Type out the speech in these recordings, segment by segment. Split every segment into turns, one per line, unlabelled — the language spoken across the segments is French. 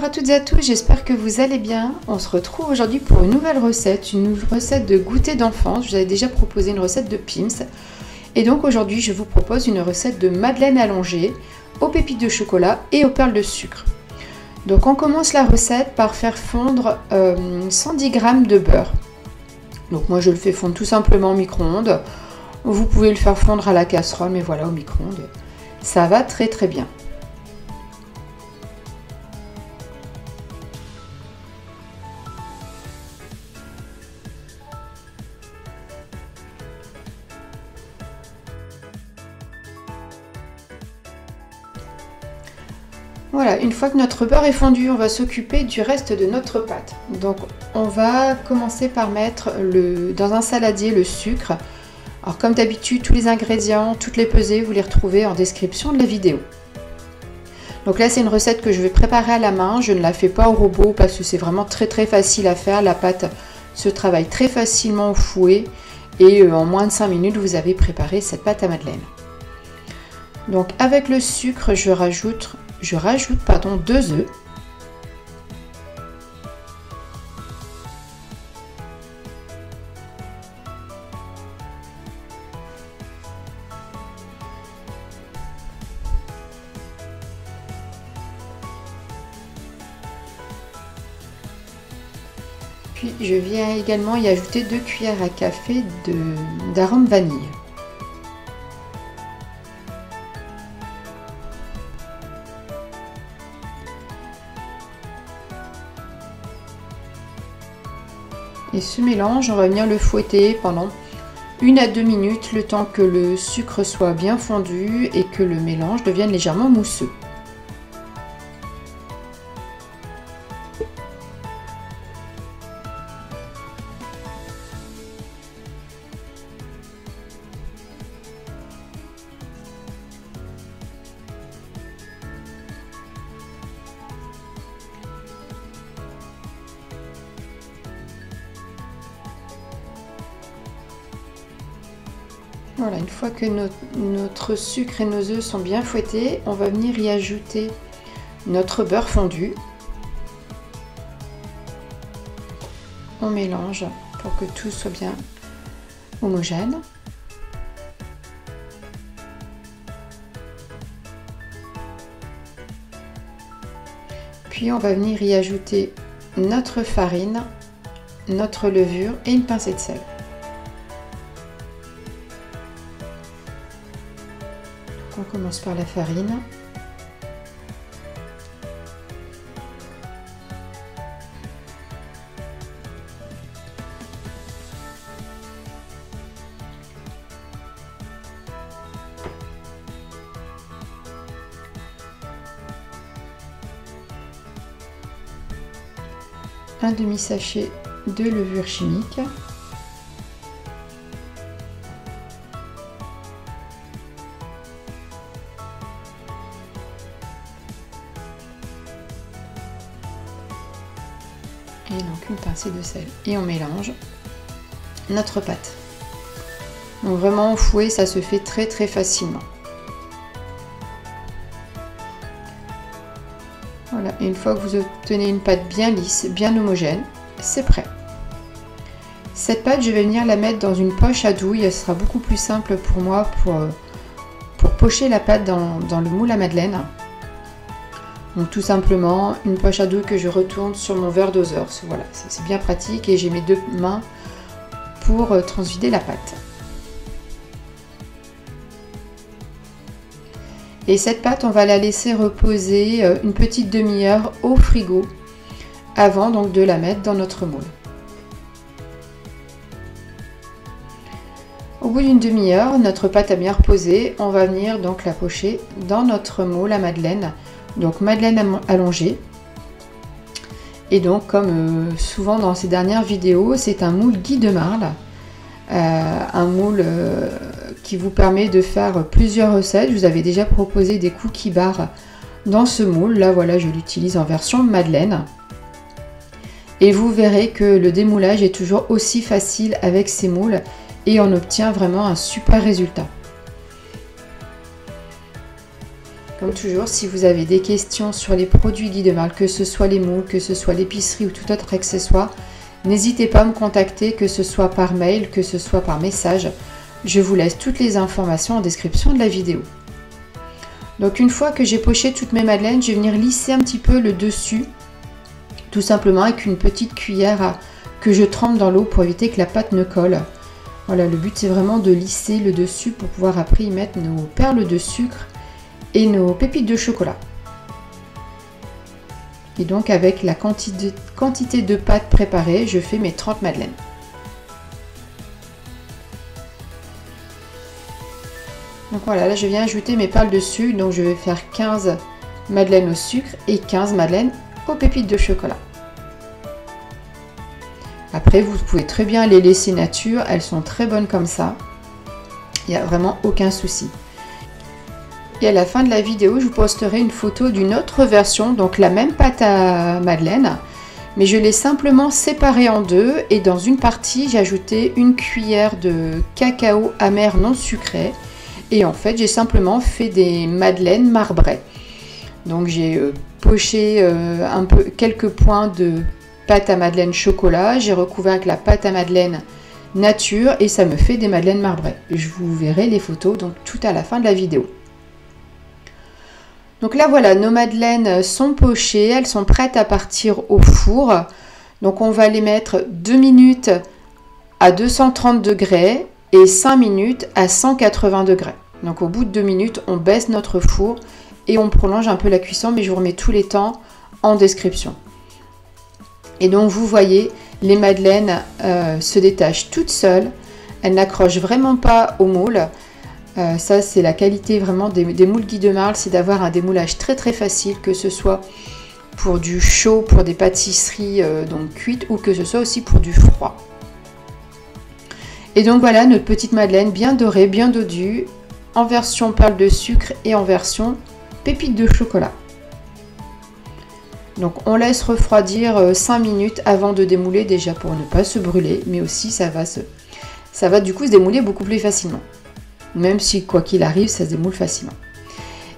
Bonjour à toutes et à tous, j'espère que vous allez bien. On se retrouve aujourd'hui pour une nouvelle recette de goûter d'enfance. Je vous avais déjà proposé une recette de Pim's. Et donc aujourd'hui, je vous propose une recette de madeleine allongée aux pépites de chocolat et aux perles de sucre. Donc on commence la recette par faire fondre 110 g de beurre. Donc moi je le fais fondre tout simplement au micro-ondes. Vous pouvez le faire fondre à la casserole, mais voilà, au micro-ondes, ça va très très bien. Voilà, une fois que notre beurre est fondu, on va s'occuper du reste de notre pâte. Donc on va commencer par mettre dans un saladier le sucre. Alors comme d'habitude, tous les ingrédients, toutes les pesées, vous les retrouvez en description de la vidéo. Donc là c'est une recette que je vais préparer à la main, je ne la fais pas au robot parce que c'est vraiment très facile à faire. La pâte se travaille très facilement au fouet et en moins de 5 minutes vous avez préparé cette pâte à madeleine. Donc avec le sucre, je rajoute 2 œufs. Puis je viens également y ajouter 2 cuillères à café d'arôme vanille. Et ce mélange, on va venir le fouetter pendant 1 à 2 minutes, le temps que le sucre soit bien fondu et que le mélange devienne légèrement mousseux. Voilà, une fois que notre sucre et nos œufs sont bien fouettés, on va venir y ajouter notre beurre fondu. On mélange pour que tout soit bien homogène. Puis on va venir y ajouter notre farine, notre levure et une pincée de sel. On commence par la farine. Un demi-sachet de levure chimique. Et donc une pincée de sel. Et on mélange notre pâte. Donc vraiment au fouet, ça se fait très facilement. Voilà, et une fois que vous obtenez une pâte bien lisse, bien homogène, c'est prêt. Cette pâte, je vais venir la mettre dans une poche à douille. Ce sera beaucoup plus simple pour moi pour pocher la pâte dans le moule à madeleine. Donc tout simplement une poche à douille que je retourne sur mon verre doseur. Voilà, c'est bien pratique et j'ai mes 2 mains pour transvider la pâte. Et cette pâte, on va la laisser reposer une petite demi-heure au frigo avant donc de la mettre dans notre moule. Au bout d'une demi-heure, notre pâte a bien reposé. On va venir donc la pocher dans notre moule à madeleine. Donc madeleine allongée. Et donc comme souvent dans ces dernières vidéos, c'est un moule Guy de Marle. Un moule qui vous permet de faire plusieurs recettes. Je vous avais déjà proposé des cookies bars dans ce moule. Là voilà, je l'utilise en version madeleine. Et vous verrez que le démoulage est toujours aussi facile avec ces moules et on obtient vraiment un super résultat. Comme comme toujours, si vous avez des questions sur les produits Guy de Marle, que ce soit les moules, que ce soit l'épicerie ou tout autre accessoire, n'hésitez pas à me contacter, que ce soit par mail, que ce soit par message. Je vous laisse toutes les informations en description de la vidéo. Donc une fois que j'ai poché toutes mes madeleines, je vais venir lisser un petit peu le dessus, tout simplement avec une petite cuillère que je trempe dans l'eau pour éviter que la pâte ne colle. Voilà, le but c'est vraiment de lisser le dessus pour pouvoir après y mettre nos perles de sucre et nos pépites de chocolat. Et donc avec la quantité de pâte préparée, je fais mes 30 madeleines. Donc voilà, là je viens ajouter mes perles de sucre, donc je vais faire 15 madeleines au sucre et 15 madeleines aux pépites de chocolat. Après, vous pouvez très bien les laisser nature, elles sont très bonnes comme ça. Il n'y a vraiment aucun souci. Et à la fin de la vidéo, je vous posterai une photo d'une autre version, donc la même pâte à madeleine, mais je l'ai simplement séparée en deux et dans une partie, j'ai ajouté une cuillère de cacao amer non sucré. Et en fait, j'ai simplement fait des madeleines marbrées. Donc j'ai poché quelques points de pâte à madeleine chocolat. J'ai recouvert avec la pâte à madeleine nature et ça me fait des madeleines marbrées. Je vous verrai les photos donc tout à la fin de la vidéo. Donc là voilà, nos madeleines sont pochées, elles sont prêtes à partir au four. Donc on va les mettre 2 minutes à 230 degrés et 5 minutes à 180 degrés. Donc au bout de 2 minutes, on baisse notre four et on prolonge un peu la cuisson, mais je vous remets tous les temps en description. Et donc vous voyez, les madeleines se détachent toutes seules, elles n'accrochent vraiment pas au moule. Ça c'est la qualité vraiment des moules Guy de Marle, c'est d'avoir un démoulage très très facile, que ce soit pour du chaud, pour des pâtisseries donc cuites, ou que ce soit aussi pour du froid. Et donc voilà notre petite madeleine bien dorée, bien dodue, en version perles de sucre et en version pépites de chocolat. Donc on laisse refroidir 5 minutes avant de démouler, déjà pour ne pas se brûler, mais aussi ça va du coup se démouler beaucoup plus facilement. Même si quoi qu'il arrive, ça se démoule facilement.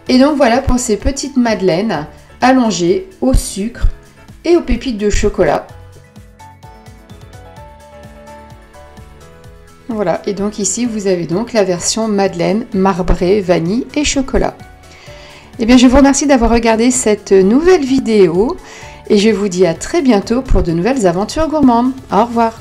Et donc voilà pour ces petites madeleines allongées au sucre et aux pépites de chocolat. Voilà, et donc ici vous avez donc la version madeleine marbrée, vanille et chocolat. Et bien je vous remercie d'avoir regardé cette nouvelle vidéo et je vous dis à très bientôt pour de nouvelles aventures gourmandes. Au revoir.